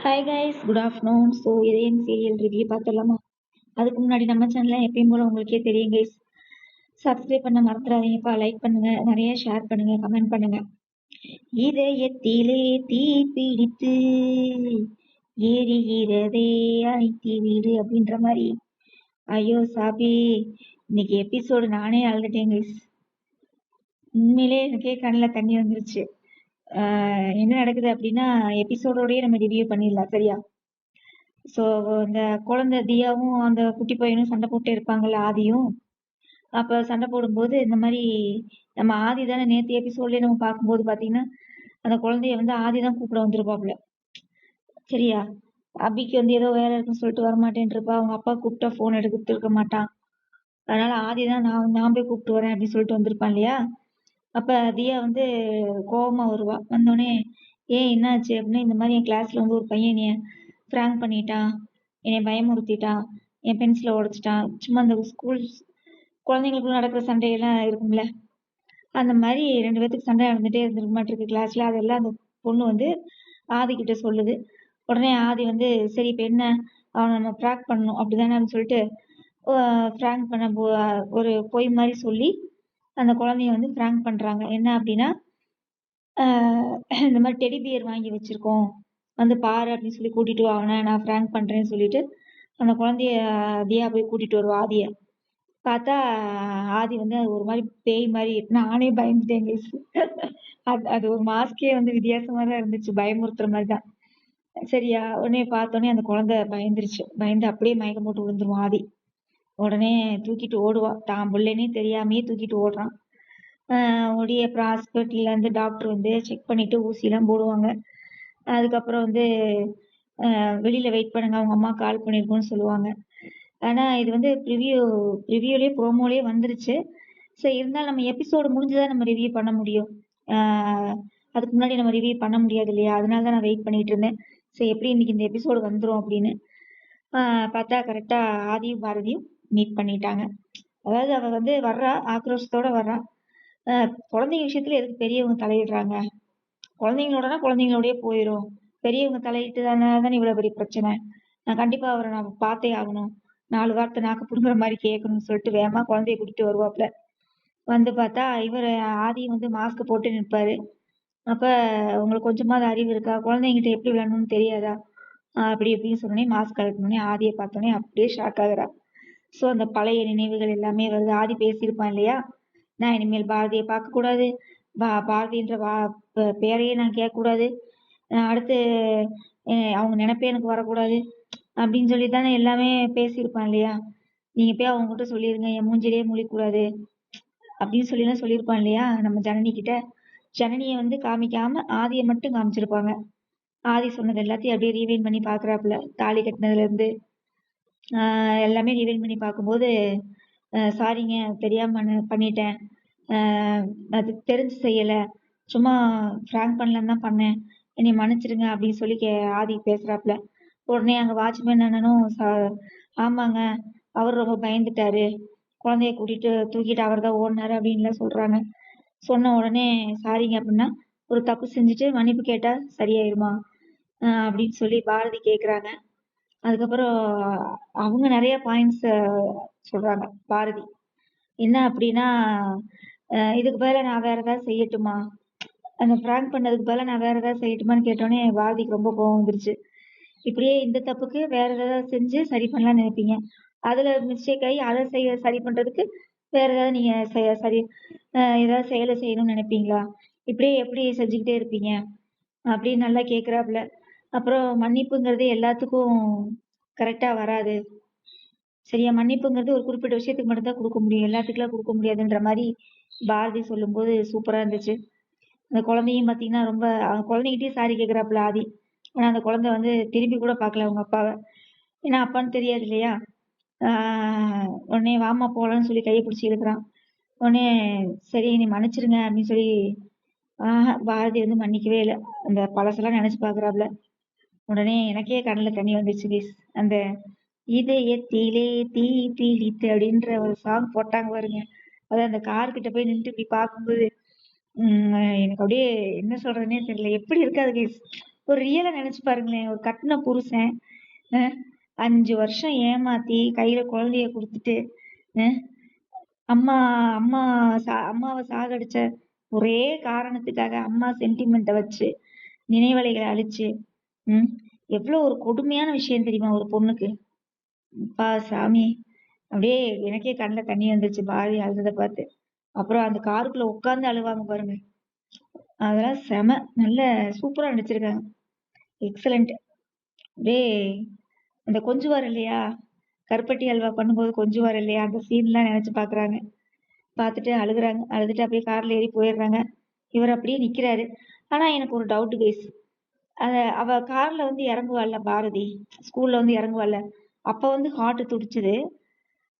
Hi guys, good afternoon. So இதயம் serial review பார்த்துடலாமா? அதுக்கு முன்னாடி நம்ம சேனலில் எப்பயும் போல உங்களுக்கே தெரியும் கைஸ், சப்ஸ்கிரைப் பண்ண மறந்துடாதீங்கப்பா. லைக் பண்ணுங்க, நிறைய ஷேர் பண்ணுங்க, கமெண்ட் பண்ணுங்க. இதயத்திலே தீ பிடித்து எரிகிறதே அணைத்தி வீடு அப்படின்ற மாதிரி. ஐயோ சாபி, இன்னைக்கு எபிசோடு நானே அழுதுட்டேன் கைஸ். உண்மையிலே எனக்கே கண்ணில் தண்ணி வந்துருச்சு. என்ன நடக்குது அப்படின்னா, எபிசோடோடயே நம்ம ரிவ்யூ பண்ணிடலாம், சரியா? ஸோ இந்த குழந்தை தியாவும் அந்த குட்டி பையனும் சண்டை போட்டு இருப்பாங்கல்ல, ஆதியும். அப்போ சண்டை போடும்போது இந்த மாதிரி நம்ம ஆதி தானே நேற்று எபிசோட்லேயே நம்ம பார்க்கும்போது பார்த்தீங்கன்னா, அந்த குழந்தைய வந்து ஆதி தான் கூப்பிட வந்திருப்பாப்புல, சரியா? அபிக்கு வந்து ஏதோ வேலை இருக்குன்னு சொல்லிட்டு வரமாட்டேன்ருப்பா. அவங்க அப்பா கூப்பிட்டா ஃபோன் எடுத்துட்டு இருக்க மாட்டான். அதனால ஆதி தான் நான் போய் கூப்பிட்டு வரேன் அப்படின்னு சொல்லிட்டு வந்திருப்பான் இல்லையா? அப்போ தியா வந்து கோவமா வருவா. வந்தோடனே ஏன் என்னாச்சு அப்படின்னா, இந்த மாதிரி என் கிளாஸ்ல வந்து ஒரு பையன் என்னைய ஃப்ராங்க் பண்ணிட்டான், என்னை பயமுறுத்திட்டான், என் பென்சிலை உடைச்சிட்டான். சும்மா இந்த ஸ்கூல் குழந்தைங்களுக்குள்ள நடக்கிற சண்டையெல்லாம் இருக்கும்ல, அந்த மாதிரி 2 பேத்துக்கு சண்டை நடந்துட்டே இருந்திருக்க மாட்டிருக்கு கிளாஸ்ல. அதெல்லாம் அந்த பொண்ணு வந்து ஆதி கிட்ட சொல்லுது. உடனே ஆதி வந்து சரி இப்போ என்ன, அவனை நம்ம ஃப்ராங்க் பண்ணணும் அப்படிதானே அப்படின்னு சொல்லிட்டு ஃப்ராங்க் பண்ண ஒரு பொய் மாதிரி சொல்லி அந்த குழந்தைய வந்து ஃப்ராங்க் பண்றாங்க. என்ன அப்படின்னா, இந்த மாதிரி டெடி பியர் வாங்கி வச்சிருக்கோம், வந்து பாரு அப்படின்னு சொல்லி கூட்டிட்டு வா அவனை, நான் ஃப்ராங்க் பண்றேன்னு சொல்லிட்டு அந்த குழந்தைய தியா போய் கூட்டிட்டு வருவா ஆதிய. பார்த்தா ஆதி வந்து அது ஒரு மாதிரி பேய் மாதிரி, நானே பயந்துட்டேன் guys. அது ஒரு மாஸ்கே வந்து வித்தியாசமா தான் இருந்துச்சு, பயமுறுத்துற மாதிரி தான், சரியா? உடனே பார்த்தோன்னே அந்த குழந்தை பயந்துருச்சு. பயந்து அப்படியே மயக்கம் போட்டு விழுந்துருவான் ஆதி. உடனே தூக்கிட்டு ஓடுவா, தான் பிள்ளைனே தெரியாமையே தூக்கிட்டு ஓடுறான். ஓடி அப்புறம் ஹாஸ்பிட்டல்ல இருந்து டாக்டர் வந்து செக் பண்ணிட்டு ஊசிலாம் போடுவாங்க. அதுக்கப்புறம் வந்து வெளியில வெயிட் பண்ணுங்க, அவங்க அம்மா கால் பண்ணிருக்கோன்னு சொல்லுவாங்க. ஆனா இது வந்து ரிவ்யூலயே ப்ரோமோலயே வந்துருச்சு. சரி, இருந்தாலும் நம்ம எபிசோடு முடிஞ்சுதான் நம்ம ரிவ்யூ பண்ண முடியும். அதுக்கு முன்னாடி நம்ம ரிவ்யூ பண்ண முடியாது இல்லையா? அதனால தான் நான் வெயிட் பண்ணிட்டு இருந்தேன். சரி, எப்படி இன்னைக்கு இந்த எபிசோடு வந்துடும் அப்படின்னு பார்த்தா கரெக்டா ஆதியும் பாரதியும் மீட் பண்ணிட்டாங்க. அதாவது அவ வந்து வர்றா, ஆக்ரோஷத்தோட வர்றா. குழந்தைங்க விஷயத்துல எதுக்கு பெரியவங்க தலையிடுறாங்க? குழந்தைங்களோடனா குழந்தைங்களோடயே போயிடும், பெரியவங்க தலையிட்டு தானே இவ்வளவு பெரிய பிரச்சனை. நான் கண்டிப்பா அவரை நான் பார்த்தே ஆகணும், 4 வார்த்தை நாக்கு புடுங்குற மாதிரி கேட்கணும்னு சொல்லிட்டு வேகமா குழந்தைய கூட்டிட்டு வருவாப்ல. வந்து பார்த்தா இவர் ஆதி வந்து மாஸ்க் போட்டு நிற்பாரு. அப்ப உங்களுக்கு கொஞ்சமாவது அறிவு இருக்கா, குழந்தைங்கிட்ட எப்படி விளையாடணும்னு தெரியாதா அப்படி இப்படின்னு சொன்னோடனே மாஸ்க் கழட்டினோடனே ஆதியை பார்த்தோன்னே அப்படியே ஷாக் ஆகுறா. ஸோ அந்த பழைய நினைவுகள் எல்லாமே வருது. ஆதி பேசியிருப்பான் இல்லையா, நான் இனிமேல் பாரதியை பார்க்கக்கூடாது, பாரதின்ற பேரையே நான் கேட்கக்கூடாது, அடுத்து அவங்க நினைப்பே எனக்கு வரக்கூடாது அப்படின்னு சொல்லி தானே எல்லாமே பேசியிருப்பான் இல்லையா? நீங்க போய் அவங்க கிட்ட சொல்லிருங்க, என் மூஞ்சிலேயே முழிக்கூடாது அப்படின்னு சொல்லிலாம் சொல்லியிருப்பான் இல்லையா நம்ம ஜனனி கிட்ட. ஜனனியை வந்து காமிக்காம ஆதியை மட்டும் காமிச்சிருப்பாங்க. ஆதி சொன்னது எல்லாத்தையும் அப்படியே ரீவைண்ட் பண்ணி பாக்குறாப்புல, தாலி கட்டினதுல இருந்து எல்லாமே ரீவைண்ட் பண்ணி பார்க்கும்போது சாரிங்க, தெரியாம பண்ணிட்டேன், அது தெரிஞ்சு செய்யல, சும்மா ஃப்ராங்க் பண்ணலன்னு தான் பண்ணேன், என்னை மன்னிச்சிடுங்க அப்படின்னு சொல்லி ஆதி பேசுறாப்புல. உடனே அங்க வாட்ச்மேன் அண்ணனும் ஆமாங்க, அவர் ரொம்ப பயந்துட்டாரு, குழந்தைய கூட்டிட்டு தூக்கிட்டு அவர் தான் ஓடினாரு அப்படின்லாம் சொல்றாங்க. சொன்ன உடனே சாரிங்க அப்படின்னா, ஒரு தப்பு செஞ்சுட்டு மன்னிப்பு கேட்டா சரியாயிருமா அப்படின்னு சொல்லி பாரதி கேக்குறாங்க. அதுக்கப்புறம் அவங்க நிறைய பாயிண்ட்ஸ் சொல்றாங்க பாரதி. என்ன அப்படின்னா, இதுக்கு பதிலா நான் வேற ஏதாவது செய்யட்டுமா, அந்த பிராங்க் பண்ணதுக்கு பதிலா நான் வேற ஏதாவது செய்யட்டுமான்னு கேட்டோன்னே பாரதிக்கு ரொம்ப கோவம் வந்துருச்சு. இப்படியே இந்த தப்புக்கு வேற ஏதாவது செஞ்சு சரி பண்ணலாம்னு நினைப்பீங்க, அதுல மிஸ்டேக் ஆகி அதை சரி பண்றதுக்கு வேற ஏதாவது நீங்க சரி ஏதாவது செயலை செய்யணும்னு நினைப்பீங்களா? இப்படியே எப்படி செஞ்சுக்கிட்டே இருப்பீங்க அப்படின்னு நல்லா கேக்குறாப்புல. அப்புறம் மன்னிப்புங்கிறது எல்லாத்துக்கும் கரெக்டா வராது, சரியா? மன்னிப்புங்கிறது ஒரு குறிப்பிட்ட விஷயத்துக்கு மட்டும் தான் கொடுக்க முடியும், எல்லாத்துக்குலாம் கொடுக்க முடியாதுன்ற மாதிரி பாரதி சொல்லும்போது சூப்பரா இருந்துச்சு. அந்த குழந்தையும் பாத்தீங்கன்னா ரொம்ப, அவங்க குழந்தைகிட்டயும் சாரி கேக்குறாப்புல ஆதி. ஆனா அந்த குழந்தை வந்து திரும்பி கூட பார்க்கல அவங்க அப்பாவை, ஏன்னா அப்பான்னு தெரியாது இல்லையா? உடனே வாமா போலான்னு சொல்லி கையை பிடிச்சி இழுக்கிறான். உடனே சரி நீ மன்னிச்சிருங்க அப்படின்னு சொல்லி பாரதி வந்து மன்னிக்கவே இல்லை. அந்த பழசெல்லாம் நினைச்சு பாக்குறாப்புல. உடனே எனக்கே கண்ணுல தண்ணி வந்துச்சு ப்ளீஸ். அந்த இதயத்திலே தீ பிடித்து அப்படின்ற ஒரு சாங் போட்டாங்க பாருங்க, அதாவது அந்த கார் கிட்ட போய் நின்று இப்படி பார்க்கும்போது எனக்கு அப்படியே என்ன சொல்றதுன்னே தெரியல, எப்படி இருக்காது கைஸ். ஒரு ரியலா நினைச்சு பாருங்களேன். ஒரு கட்டுன புருஷன், அ 5 வருஷம் ஏமாத்தி கையில குழந்தைய குடுத்துட்டு, அ அம்மா அம்மா அம்மாவ சாகடிச்ச ஒரே காரணத்துக்காக அம்மா சென்டிமெண்ட்ட வச்சு, நினைவலைகள அழிச்சு, ம். எவ்ளோ ஒரு கொடுமையான விஷயம் தெரியுமா ஒரு பொண்ணுக்கு? அப்பா சாமி! அப்படியே எனக்கே கண்ல தண்ணி வந்துருச்சு பாரதி அழுதத பார்த்து. அப்புறம் அந்த காருக்குள்ள உட்கார்ந்து அழுவாங்க பாருங்க. அதெல்லாம் செம! நல்ல சூப்பரா நடிச்சிருக்காங்க. எக்ஸலன்ட். அப்படியே அந்த கொஞ்சுவாரு இல்லையா? கருப்பட்டி அல்வா பண்ணும்போது கொஞ்சுவாரு இல்லையா? அந்த சீன்லாம் நெனச்சு பார்க்குறாங்க. பார்த்துட்டு அழுகுறாங்க. அழுதுட்டு அப்படியே கார்ல ஏறி போயிடுறாங்க. இவரு அப்படியே நிக்கிறாரு. ஆனா எனக்கு ஒரு டவுட் கைஸ். அவ கார்ல வந்து இறங்குவாள்ல பாரதி, ஸ்கூல்ல வந்து இறங்குவாள்ல, அப்ப வந்து ஹார்ட் துடிச்சது.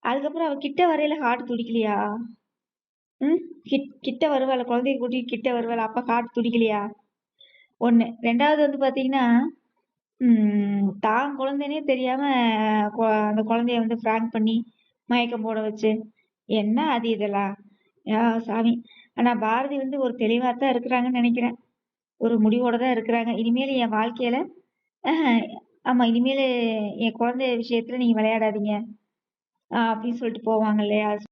அதுக்கப்புறம் அவ கிட்ட வரையில ஹார்ட் துடிக்கலையா? ம். கிட்ட வருவாள்ல, குழந்தைய கூட்டிட்டு கிட்ட வருவாள்ல, அப்ப ஹார்ட் துடிக்கலையா? 1. 2வது வந்து பார்த்தீங்கன்னா, தான் குழந்தைன்னே தெரியாம அந்த குழந்தைய வந்து பிராங்க் பண்ணி, மயக்கம் போட வச்சு, என்ன அது இதெல்லாம்? யா சாமி! ஆனா பாரதி வந்து ஒரு தெளிவா தான் இருக்கிறாங்கன்னு நெனைக்கிறேன். ஒரு முடிவோட தான் இருக்கிறாங்க. இனிமேலு என் வாழ்க்கையில அஹ ஆமா. இனிமேலு என் குழந்தை விஷயத்துல நீங்க விளையாடாதீங்க. அப்படின்னு சொல்லிட்டு போவாங்க இல்லையா?